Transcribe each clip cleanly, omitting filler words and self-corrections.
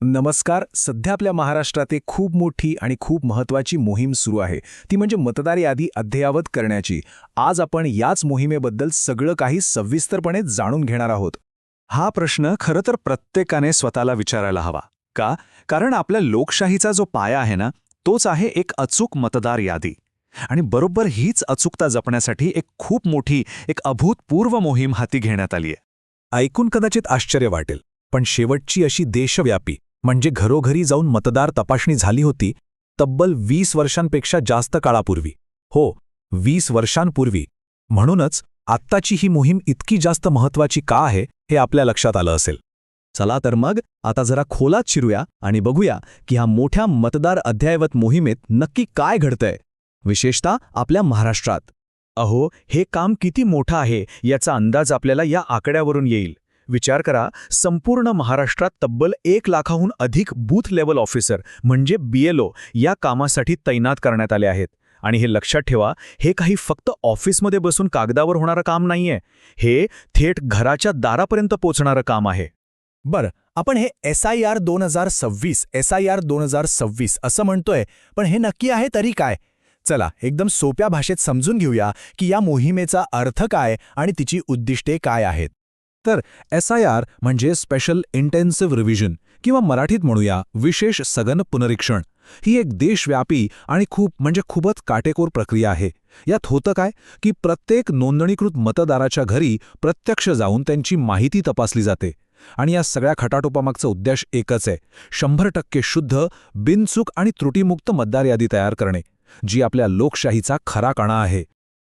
नमस्कार. सध्या आपल्या महाराष्ट्रात एक खूप मोठी आणि खूप महत्त्वाची मोहीम सुरू आहे. ती म्हणजे मतदार यादी अद्ययावत करण्याची. आज आपण याच मोहिमेबद्दल सगळं काही सविस्तरपणे जाणून घेणार आहोत. हा प्रश्न खरं तर प्रत्येकाने स्वतःला विचारायला हवा. का? कारण आपल्या लोकशाहीचा जो पाया आहे ना, तोच आहे एक अचूक मतदार यादी. आणि बरोबर हीच अचूकता जपण्यासाठी एक खूप मोठी, एक अभूतपूर्व मोहीम हाती घेण्यात आली आहे. ऐकून कदाचित आश्चर्य वाटेल, पण शेवटची अशी देशव्यापी म्हणजे घरोघरी जाऊन मतदार तपासणी झाली होती तब्बल 20 वर्षांपेक्षा जास्त काळापूर्वी. हो, 20 वर्षांपूर्वी. म्हणूनच आत्ताची ही मोहीम इतकी जास्त महत्त्वाची का आहे हे आपल्या लक्षात आलं असेल. चला तर मग आता जरा खोलात शिरूया आणि बघूया की ह्या मोठ्या मतदार अद्ययावत मोहिमेत नक्की काय घडतंय, विशेषतः आपल्या महाराष्ट्रात. अहो, हे काम किती मोठं आहे याचा अंदाज आपल्याला या आकड्यावरून येईल. विचार करा, संपूर्ण महाराष्ट्रात तब्बल 1 लाखाहून अधिक बूथ लेवल ऑफिसर म्हणजे BLO या कामासाठी तैनात करण्यात आले आहेत. आणि हे लक्षात ठेवा, हे काही फक्त ऑफिसमध्ये बसून कागदावर होणारं काम नाहीये. हे थेट घराच्या दारापर्यंत पोचणारं काम आहे. बरं, आपण हे SIR 2026 असं म्हणतोय, पण हे नक्की आहे तरी काय? चला एकदम सोप्या भाषेत समजून घेऊया की या मोहिमेचा अर्थ काय आणि तिची उद्दिष्टे काय आहेत. तर SIR म्हणजे स्पेशल इंटेन्सिव्ह रिव्हिजन किंवा मराठीत म्हणूया विशेष सघन पुनरीक्षण. ही एक देशव्यापी आणि खूपच काटेकोर प्रक्रिया आहे. यात होतं काय की प्रत्येक नोंदणीकृत मतदाराच्या घरी प्रत्यक्ष जाऊन त्यांची माहिती तपासली जाते. आणि या सगळ्या खटाटोपामागचा उद्देश एकच आहे, 100% शुद्ध, बिनचूक आणि त्रुटीमुक्त मतदार यादी तयार करणे, जी आपल्या लोकशाहीचा खरा कणा आहे.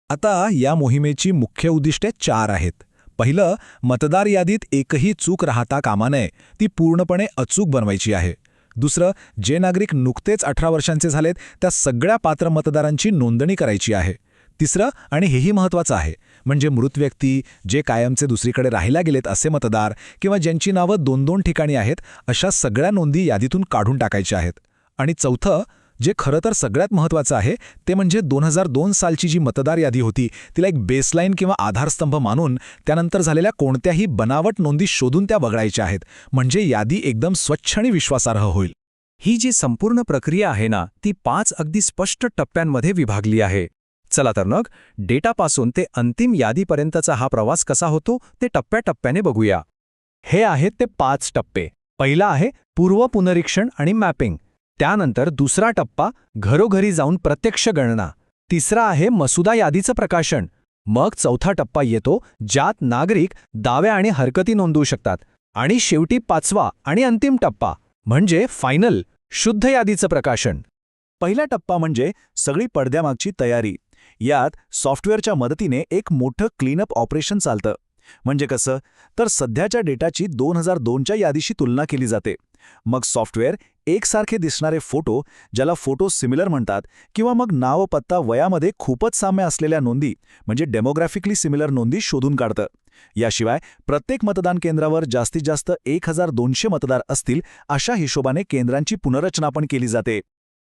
आता या मोहिमेची मुख्य उद्दिष्टे 4 आहेत. पहिलं, मतदार यादीत एकही चूक राहता कामा नये, ती पूर्णपणे अचूक बनवायची आहे. दुसरं, जे नागरिक नुकतेच 18 वर्षांचे झालेत त्या सगळ्या पात्र मतदारांची नोंदणी करायची आहे. तिसरं, आणि हेही महत्त्वाचं आहे, म्हणजे मृत व्यक्ती, जे कायमचे दुसरीकडे राहायला गेलेत असे मतदार किंवा ज्यांची नावं 2-2 ठिकाणी आहेत, अशा सगळ्या नोंदी यादीतून काढून टाकायच्या आहेत. आणि चौथं, जे खरं तर सगळ्यात महत्त्वाचं आहे, ते म्हणजे 2002 सालची जी मतदार यादी होती तिला एक बेसलाईन किंवा आधारस्तंभ मानून त्यानंतर झालेल्या कोणत्याही बनावट नोंदी शोधून त्या वगळायच्या आहेत, म्हणजे यादी एकदम स्वच्छ आणि विश्वासार्ह होईल. ही जी संपूर्ण प्रक्रिया आहे ना, ती 5 अगदी स्पष्ट टप्प्यांमध्ये विभागली आहे. चला तर मग डेटापासून ते अंतिम यादीपर्यंतचा हा प्रवास कसा होतो ते टप्प्याटप्प्याने बघूया. हे आहेत ते 5 टप्पे. पहिला आहे पूर्व पुनरीक्षण आणि मॅपिंग. त्यानंतर दुसरा टप्पा घरोघरी जाऊन प्रत्यक्ष गणना. तिसरा आहे मसुदा यादीचं प्रकाशन. मग चौथा टप्पा येतो ज्यात नागरिक दावे आणि हरकती नोंदवू शकतात. आणि शेवटी 5वा आणि अंतिम टप्पा म्हणजे फायनल, शुद्ध यादीचं प्रकाशन. पहिला टप्पा म्हणजे सगळी पडद्यामागची तयारी. यात सॉफ्टवेअरच्या मदतीने एक मोठं क्लीनअप ऑपरेशन चालतं. म्हणजे कसं? तर सध्याच्या डेटाची 2002च्या यादीशी तुलना केली जाते. मग सॉफ्टवेअर एकसारखे दिसणारे फोटो, ज्याला फोटो सिमिलर म्हणतात, किंवा मग नाव, पत्ता, वयामध्ये खूपच साम्य असलेल्या नोंदी म्हणजे डेमोग्राफिकली सिमिलर नोंदी शोधून काढतं. याशिवाय प्रत्येक मतदान केंद्रावर जास्तीत जास्त 1200 मतदार असतील अशा हिशोबाने केंद्रांची पुनर्रचना पण केली जाते.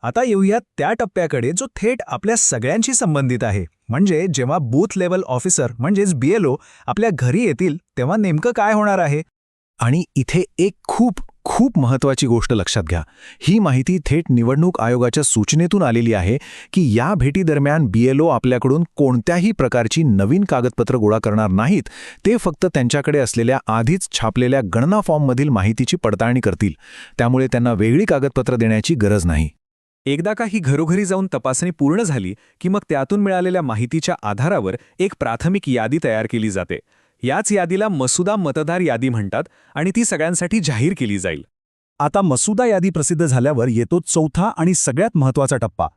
आता येऊयात त्या टप्प्याकडे जो थेट आपल्या सगळ्यांशी संबंधित आहे, म्हणजे जेव्हा बूथ लेवल ऑफिसर म्हणजेच BLO आपल्या घरी येतील तेव्हा नेमकं काय होणार आहे. आणि इथे एक खूप महत्त्वाची गोष्ट लक्षात घ्या. ही माहिती थेट निवडणूक आयोगाच्या सूचनेतून आलेली आहे की या भेटीदरम्यान BLO आपल्याकडून कोणत्याही प्रकारची नवीन कागदपत्र गोळा करणार नाहीत. ते फक्त त्यांच्याकडे असलेल्या आधीच छापलेल्या गणना फॉर्ममधील माहितीची पडताळणी करतील. त्यामुळे त्यांना वेगळी कागदपत्र देण्याची गरज नाही. एकदा का ही घरोघरी जाऊन तपासणी पूर्ण झाली की मग त्यातून मिळालेल्या माहितीच्या आधारावर एक प्राथमिक यादी तयार केली जाते. याच यादीला मसुदा मतदार यादी म्हणतात आणि ती सगळ्यांसाठी जाहीर केली जाईल. आता मसुदा यादी प्रसिद्ध झाल्यावर येतो चौथा आणि सगळ्यात महत्त्वाचा टप्पा.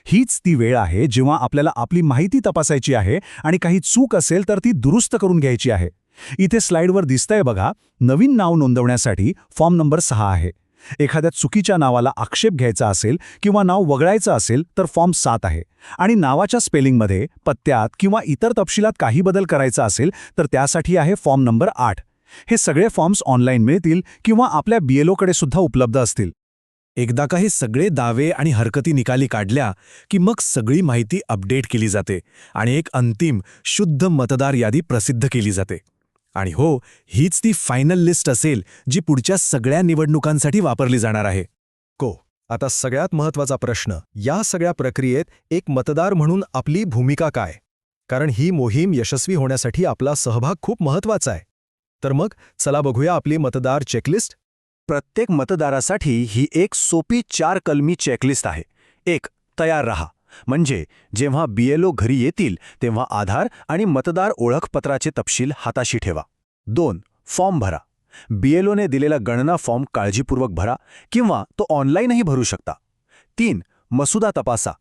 हीच ती वेळ आहे जेव्हा आपल्याला आपली माहिती तपासायची आहे आणि काही चूक असेल तर ती दुरुस्त करून घ्यायची आहे. इथे स्लाईडवर दिसतंय बघा, नवीन नाव नोंदवण्यासाठी फॉर्म नंबर 6 आहे. एखाद्या चुकीच्या नावाला आक्षेप घ्यायचा असेल किंवा नाव वगळायचं असेल तर फॉर्म 7 आहे. आणि नावाच्या स्पेलिंगमध्ये, पत्त्यात किंवा इतर तपशिलात काही बदल करायचा असेल तर त्यासाठी आहे फॉर्म नंबर 8. हे सगळे फॉर्म्स ऑनलाईन मिळतील किंवा आपल्या BLOकडे सुद्धा उपलब्ध असतील. एकदा का हे सगळे दावे आणि हरकती निकाली काढल्या की मग सगळी माहिती अपडेट केली जाते आणि एक अंतिम शुद्ध मतदार यादी प्रसिद्ध केली जाते. आणि हो, हीच ती फायनल लिस्ट असेल जी पुढच्या सगळ्या निवडणुकांसाठी वापरली जाणार आहे. आता सगळ्यात महत्त्वाचा प्रश्न, या सगळ्या प्रक्रियेत एक मतदार म्हणून आपली भूमिका काय? कारण ही मोहीम यशस्वी होण्यासाठी आपला सहभाग खूप महत्त्वाचा आहे. तर मग चला बघूया आपली मतदार चेकलिस्ट. प्रत्येक मतदारासाठी ही एक सोपी 4 कलमी चेकलिस्ट आहे. 1. तयार रहा. म्हणजे जेव्हा BLO घरी येतील तेव्हा आधार आणि मतदार ओळखपत्राचे तपशील हाताशी ठेवा. 2. फॉर्म भरा. BLOने दिलेला गणना फॉर्म काळजीपूर्वक भरा किंवा तो ऑनलाईनही भरू शकता. 3. मसुदा तपासा.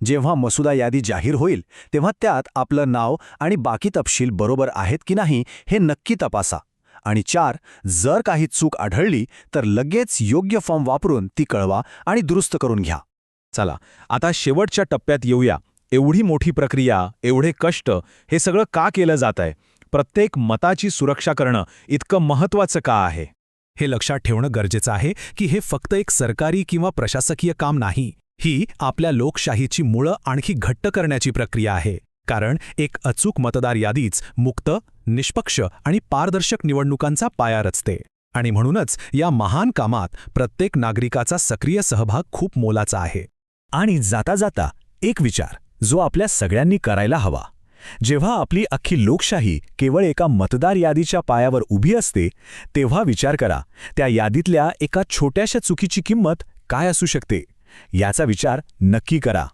जेव्हा मसुदा यादी जाहीर होईल तेव्हा त्यात आपलं नाव आणि बाकी तपशील बरोबर आहेत की नाही हे नक्की तपासा. आणि 4. जर काही चूक आढळली तर लगेच योग्य फॉर्म वापरून ती कळवा आणि दुरुस्त करून घ्या. चला आता शेवटच्या टप्प्यात येऊया. एवढी मोठी प्रक्रिया, एवढे कष्ट, हे सगळं का केलं जात आहे? प्रत्येक मताची सुरक्षा करणं इतकं महत्त्वाचं का आहे? हे लक्षात ठेवणं गरजेचं आहे की हे फक्त एक सरकारी किंवा प्रशासकीय काम नाही. ही आपल्या लोकशाहीची मुळं आणखी घट्ट करण्याची प्रक्रिया आहे. कारण एक अचूक मतदार यादीच मुक्त, निष्पक्ष आणि पारदर्शक निवडणुकांचा पाया रचते. आणि म्हणूनच या महान कामात प्रत्येक नागरिकाचा सक्रिय सहभाग खूप मोलाचा आहे. आणि जाता जाता एक विचार जो आपल्या सगळ्यांनी करायला हवा. जेव्हा आपली अख्खी लोकशाही केवळ एका मतदार यादीच्या पायावर उभी असते तेव्हा विचार करा, त्या यादीतल्या एका छोट्याशा चुकीची किंमत काय असू शकते. याचा विचार नक्की करा.